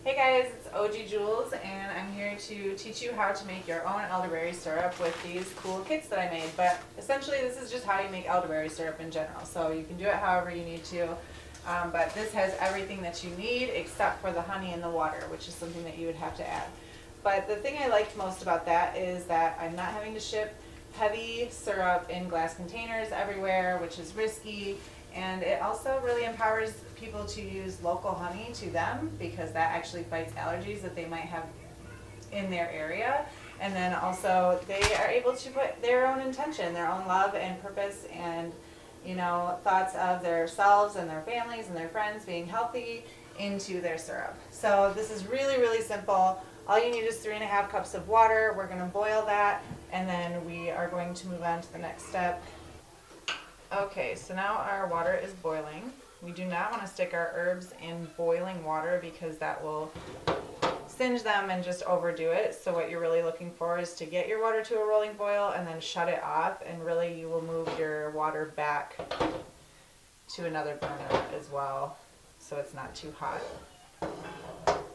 Hey guys, it's OG Jules and I'm here to teach you how to make your own elderberry syrup with these cool kits that I made. But essentially this is just how you make elderberry syrup in general. So you can do it however you need to. But this has everything that you need except for the honey and the water, which is something that you would have to add. But the thing I liked most about that is that I'm not having to ship heavy syrup in glass containers everywhere, which is risky. And it also really empowers people to use local honey to them because that actually fights allergies that they might have in their area. And then also they are able to put their own intention, their own love and purpose and, you know, thoughts of themselves and their families and their friends being healthy into their syrup. So this is really, really simple. All you need is 3.5 cups of water. We're going to boil that and then we are going to move on to the next step. Okay, so now our water is boiling. We do not want to stick our herbs in boiling water because that will singe them and just overdo it. So what you're really looking for is to get your water to a rolling boil and then shut it off, and really you will move your water back to another burner as well so it's not too hot.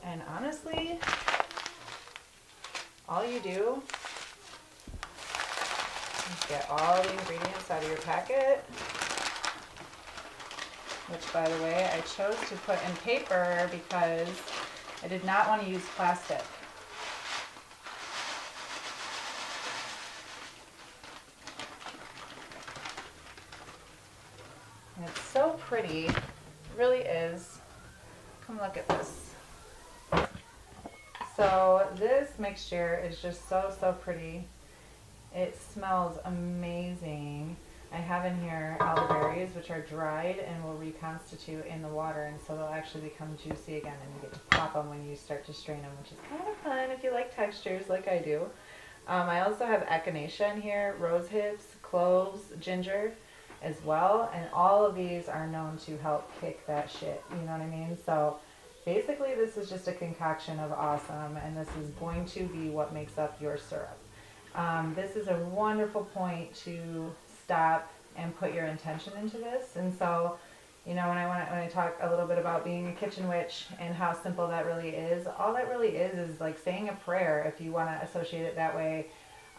And honestly, all you do get all the ingredients out of your packet, which by the way I chose to put in paper because I did not want to use plastic. And it's so pretty, it really is. Come look at this. So this mixture is just so pretty. It smells amazing. I have in here elderberries, which are dried and will reconstitute in the water, and so they'll actually become juicy again, and you get to pop them when you start to strain them, which is kind of fun if you like textures like I do. I also have echinacea in here, rose hips, cloves, ginger as well, and all of these are known to help kick that shit, you know what I mean? So basically this is just a concoction of awesome, and this is going to be what makes up your syrup. This is a wonderful point to stop and put your intention into this. And so, you know, when I talk a little bit about being a kitchen witch and how simple that really is, all that really is like saying a prayer if you want to associate it that way.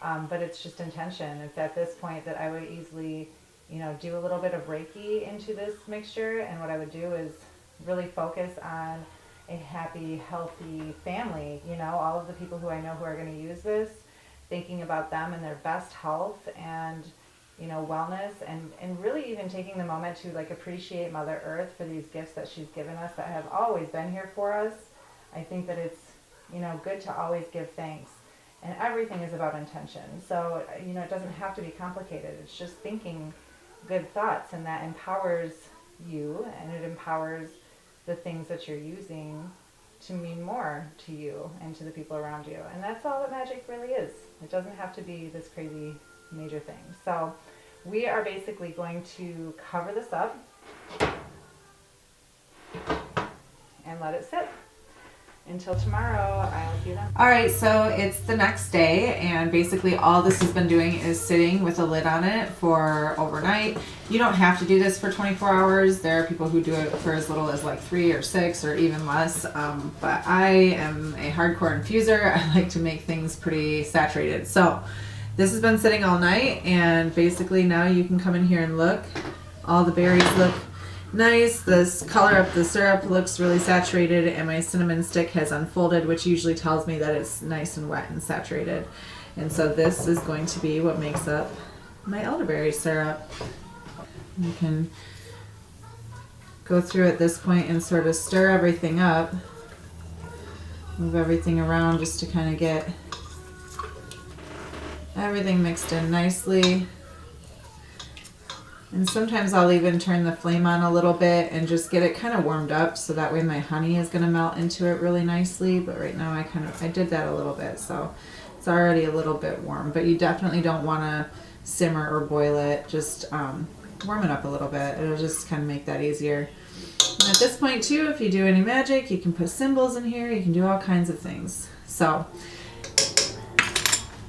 But it's just intention. It's at this point that I would easily, you know, do a little bit of Reiki into this mixture. And what I would do is really focus on a happy, healthy family. You know, all of the people who I know who are going to use this, thinking about them and their best health and, you know, wellness, and really even taking the moment to like appreciate Mother Earth for these gifts that she's given us that have always been here for us. I think that it's, you know, good to always give thanks, and everything is about intention. So, you know, it doesn't have to be complicated. It's just thinking good thoughts, and that empowers you, and it empowers the things that you're using to mean more to you and to the people around you. And that's all that magic really is. It doesn't have to be this crazy major thing. So we are basically going to cover this up and let it sit until tomorrow. I'll see you then. All right, so it's the next day, and basically all this has been doing is sitting with a lid on it for overnight. You don't have to do this for 24 hours. There are people who do it for as little as like 3 or 6 or even less. But I am a hardcore infuser. I like to make things pretty saturated. So this has been sitting all night, and basically now you can come in here and look. All the berries look nice. This color of the syrup looks really saturated, and my cinnamon stick has unfolded, which usually tells me that it's nice and wet and saturated. And so this is going to be what makes up my elderberry syrup. You can go through at this point and sort of stir everything up, move everything around just to kind of get everything mixed in nicely. And sometimes I'll even turn the flame on a little bit and just get it kind of warmed up, so that way my honey is going to melt into it really nicely. But right now I did that a little bit, so it's already a little bit warm. But you definitely don't want to simmer or boil it. Just warm it up a little bit. It'll just kind of make that easier. And at this point too, if you do any magic, you can put symbols in here. You can do all kinds of things. So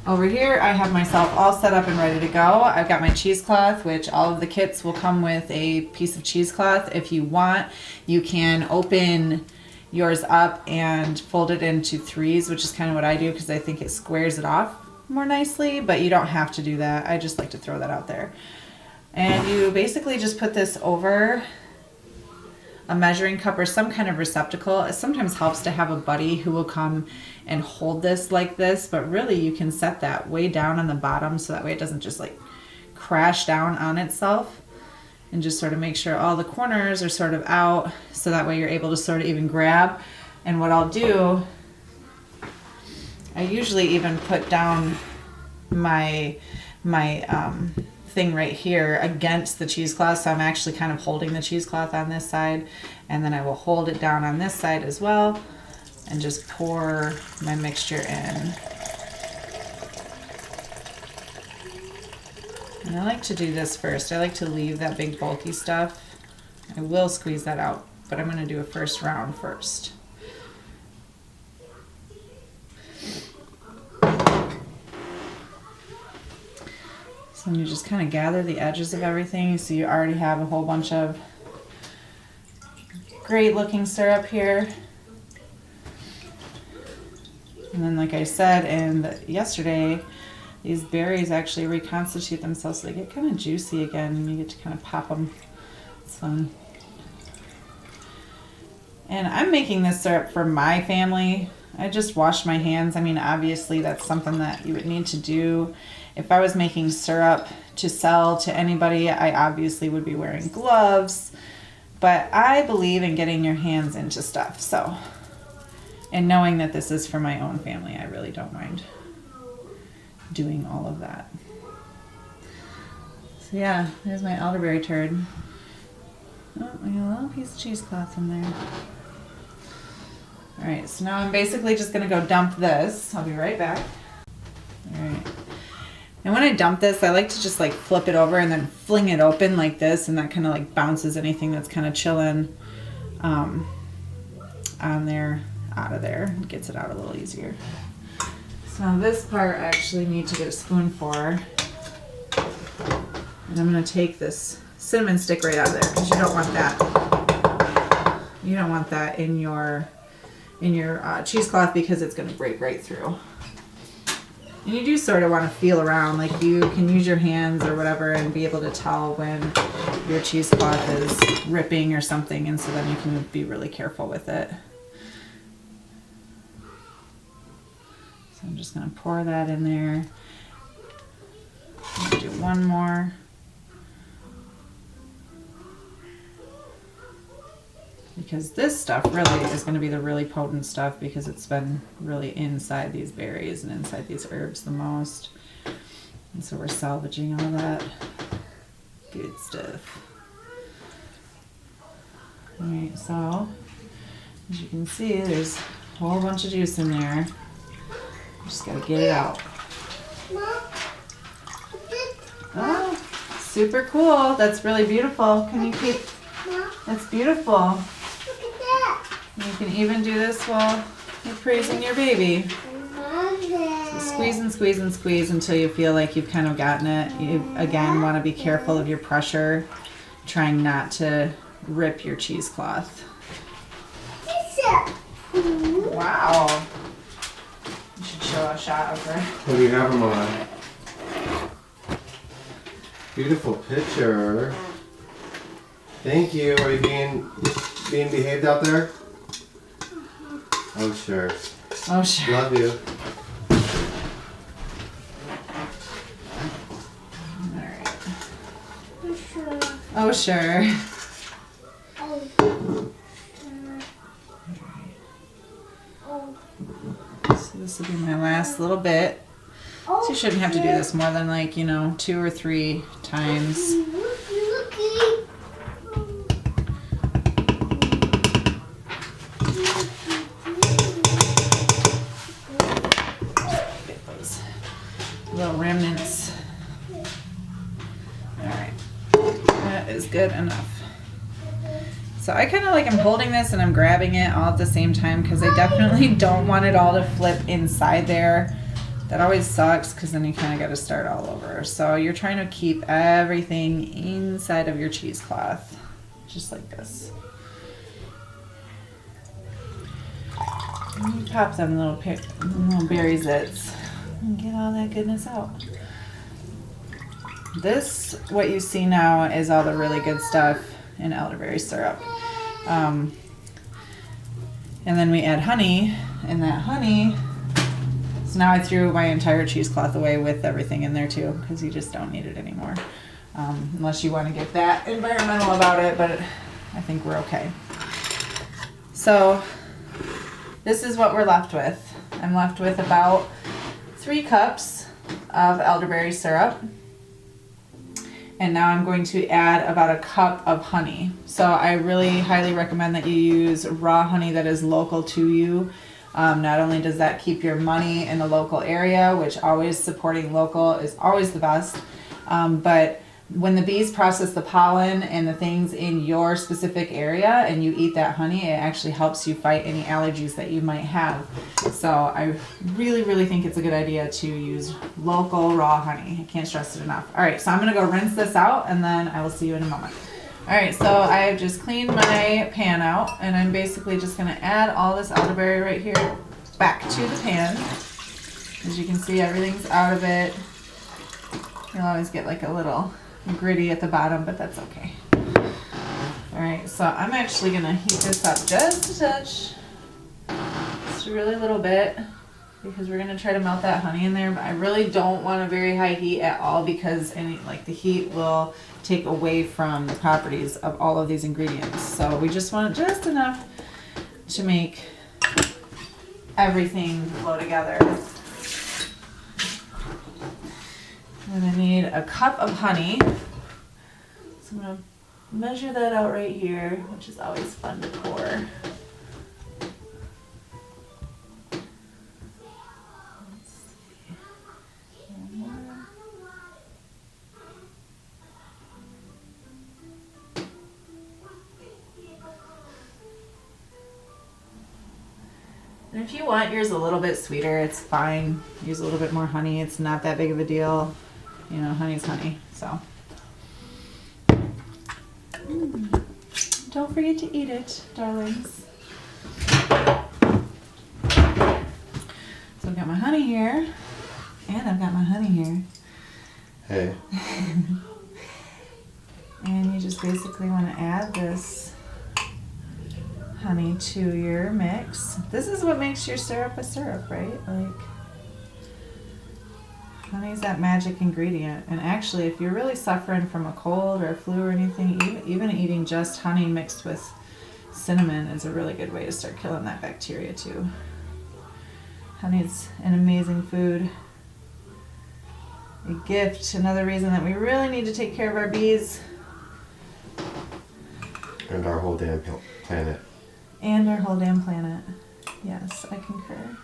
over here, I have myself all set up and ready to go. I've got my cheesecloth, which all of the kits will come with a piece of cheesecloth. If you want, you can open yours up and fold it into threes, which is kind of what I do because I think it squares it off more nicely, but you don't have to do that. I just like to throw that out there. And you basically just put this over a measuring cup or some kind of receptacle. It sometimes helps to have a buddy who will come and hold this like this, but really you can set that way down on the bottom so that way it doesn't just like crash down on itself, and just sort of make sure all the corners are sort of out so that way you're able to sort of even grab. And what I'll do, I usually even put down my thing right here against the cheesecloth, so I'm actually kind of holding the cheesecloth on this side, and then I will hold it down on this side as well and just pour my mixture in. And I like to do this first. I like to leave that big bulky stuff. I will squeeze that out, but I'm going to do a first round first. So then you just kind of gather the edges of everything. So you already have a whole bunch of great looking syrup here. And then like I said yesterday, these berries actually reconstitute themselves so they get kind of juicy again and you get to kind of pop them. It's fun. And I'm making this syrup for my family. I just washed my hands. I mean, obviously that's something that you would need to do. If I was making syrup to sell to anybody, I obviously would be wearing gloves. But I believe in getting your hands into stuff. So, and knowing that this is for my own family, I really don't mind doing all of that. So yeah, there's my elderberry turd. Oh, I got a little piece of cheesecloth in there. Alright, so now I'm basically just going to go dump this. I'll be right back. Alright. And when I dump this, I like to just like flip it over and then fling it open like this, and that kind of like bounces anything that's kind of chilling on there out of there. It gets it out a little easier. So this part I actually need to get a spoon for. And I'm going to take this cinnamon stick right out of there because you don't want that. You don't want that in your cheesecloth because it's going to break right through. And you do sort of want to feel around, like you can use your hands or whatever and be able to tell when your cheesecloth is ripping or something, and so then you can be really careful with it. So I'm just going to pour that in there. I'm going to do one more. Because this stuff really is going to be the really potent stuff because it's been really inside these berries and inside these herbs the most. And so we're salvaging all that good stuff. Alright, so as you can see, there's a whole bunch of juice in there. Just got to get it out. Oh, super cool. That's really beautiful. Can you keep... That's beautiful. You can even do this while you're praising your baby. So squeeze and squeeze and squeeze until you feel like you've kind of gotten it. You, again, want to be careful of your pressure, trying not to rip your cheesecloth. Wow. You should show a shot of her. What do you have them on? Beautiful picture. Thank you. Are you being behaved out there? Oh, sure. Oh, sure. Love you. Alright. Oh, sure. So this will be my last little bit. So you shouldn't have to do this more than like, 2 or 3 times. Little remnants. Alright, that is good enough. So I kind of like I'm holding this and I'm grabbing it all at the same time because I definitely don't want it all to flip inside there. That always sucks because then you kind of got to start all over. So you're trying to keep everything inside of your cheesecloth, just like this. You pop them little berry zits and get all that goodness out. This, what you see now, is all the really good stuff in elderberry syrup. And then we add honey, and that honey, so now I threw my entire cheesecloth away with everything in there too, because you just don't need it anymore. Unless you want to get that environmental about it, but I think we're okay. So this is what we're left with. I'm left with about 3 cups of elderberry syrup. And now I'm going to add about a cup of honey. So I really highly recommend that you use raw honey that is local to you. Not only does that keep your money in the local area, which always supporting local is always the best, but when the bees process the pollen and the things in your specific area and you eat that honey, it actually helps you fight any allergies that you might have. So I really, really think it's a good idea to use local raw honey. I can't stress it enough. All right, so I'm gonna go rinse this out and then I will see you in a moment. All right, so I've just cleaned my pan out and I'm basically just gonna add all this elderberry right here back to the pan. As you can see, everything's out of it. You'll always get like a little gritty at the bottom, but that's okay. All right, so I'm actually gonna heat this up just a touch, just a really little bit, because we're gonna try to melt that honey in there, but I really don't want a very high heat at all because the heat will take away from the properties of all of these ingredients. So we just want just enough to make everything flow together. And I need a cup of honey. So I'm gonna measure that out right here, which is always fun to pour. And if you want yours a little bit sweeter, it's fine. Use a little bit more honey. It's not that big of a deal. You know, honey's honey, so. Don't forget to eat it, darlings. So I've got my honey here, and I've got my honey here. Hey. And you just basically want to add this honey to your mix. This is what makes your syrup a syrup, right? Like, honey's that magic ingredient. And actually, if you're really suffering from a cold or a flu or anything, even eating just honey mixed with cinnamon is a really good way to start killing that bacteria too. Honey's an amazing food. A gift. Another reason that we really need to take care of our bees. And our whole damn planet. And our whole damn planet. Yes, I concur.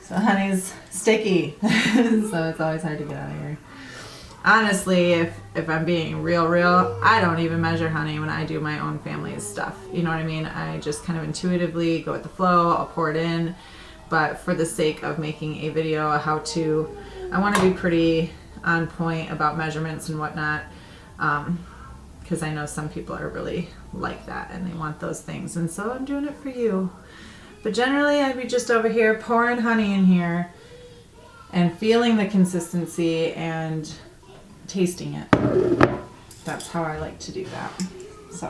So honey's sticky, so it's always hard to get out of here. Honestly, if I'm being real, I don't even measure honey when I do my own family's stuff. You know what I mean? I just kind of intuitively go with the flow, I'll pour it in. But for the sake of making a video, a how-to, I want to be pretty on point about measurements and whatnot. Because I know some people are really like that and they want those things. And so I'm doing it for you. But generally, I'd be just over here pouring honey in here and feeling the consistency and tasting it. That's how I like to do that. So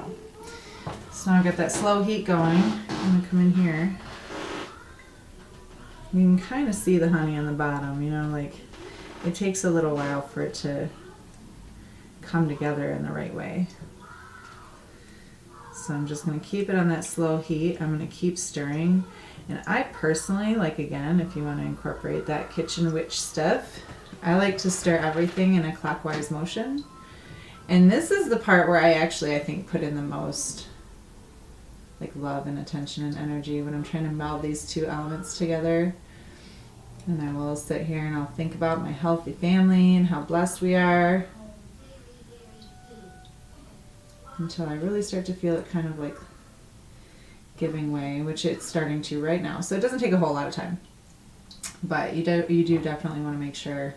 now I've got that slow heat going. I'm going to come in here. You can kind of see the honey on the bottom, you know, like it takes a little while for it to come together in the right way. So I'm just going to keep it on that slow heat. I'm going to keep stirring. And I personally, like again, if you want to incorporate that kitchen witch stuff, I like to stir everything in a clockwise motion. And this is the part where I think put in the most like love and attention and energy when I'm trying to meld these two elements together. And I will sit here and I'll think about my healthy family and how blessed we are, until I really start to feel it kind of like giving way, which it's starting to right now. So it doesn't take a whole lot of time, but you do definitely want to make sure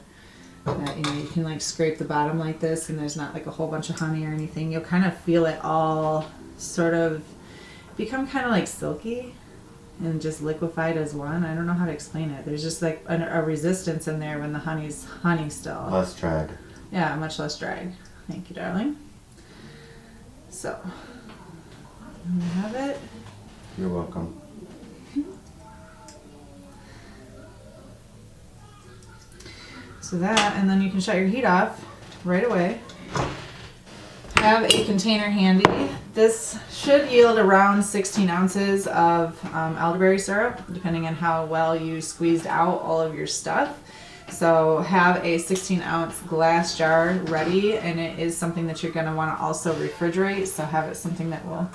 that you can like scrape the bottom like this and there's not like a whole bunch of honey or anything. You'll kind of feel it all sort of become kind of like silky and just liquefied as one. I don't know how to explain it. There's just like a resistance in there when the honey's honey still. Less drag. Yeah, much less drag. Thank you, darling. So, we have it. You're welcome. So that, and then you can shut your heat off right away. Have a container handy. This should yield around 16 ounces of elderberry syrup, depending on how well you squeezed out all of your stuff. So have a 16-ounce glass jar ready, and it is something that you're going to want to also refrigerate. So have it something that will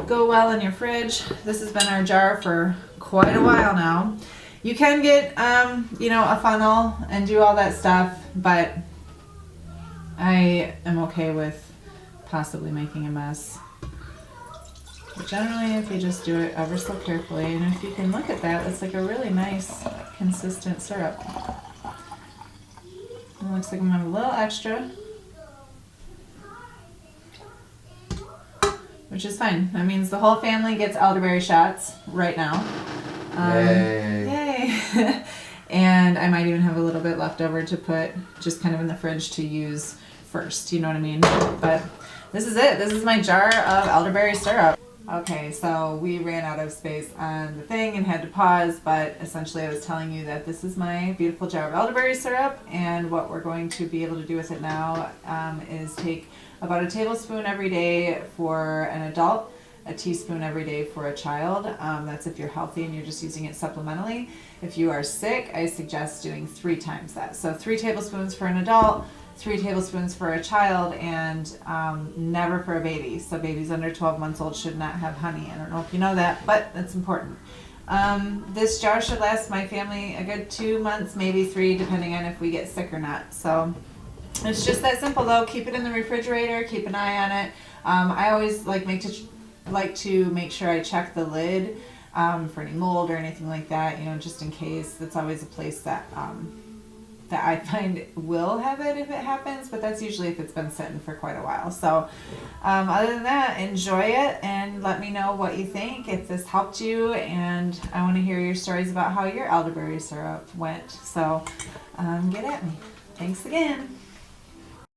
go well in your fridge. This has been our jar for quite a while now. You can get, a funnel and do all that stuff, but I am okay with possibly making a mess. But generally, if you just do it ever so carefully, and if you can look at that, it's like a really nice, consistent syrup. It looks like I'm gonna have a little extra, which is fine. That means the whole family gets elderberry shots right now. Yay! And I might even have a little bit left over to put just kind of in the fridge to use first, you know what I mean? But this is it. This is my jar of elderberry syrup. Okay, so we ran out of space on the thing and had to pause, but essentially I was telling you that this is my beautiful jar of elderberry syrup, and what we're going to be able to do with it now is take about a tablespoon every day for an adult, a teaspoon every day for a child. That's if you're healthy and you're just using it supplementally. If you are sick, I suggest doing 3 times that. So 3 tablespoons for an adult, 3 tablespoons for a child, and never for a baby. So babies under 12 months old should not have honey. I don't know if you know that, but that's important. This jar should last my family a good 2 months, maybe 3, depending on if we get sick or not. So it's just that simple though. Keep it in the refrigerator, keep an eye on it. I always like to make sure I check the lid for any mold or anything like that, just in case. That's always a place that that I find will have it if it happens, but that's usually if it's been sitting for quite a while. So other than that, enjoy it and let me know what you think, if this helped you, and I want to hear your stories about how your elderberry syrup went. So get at me. Thanks again.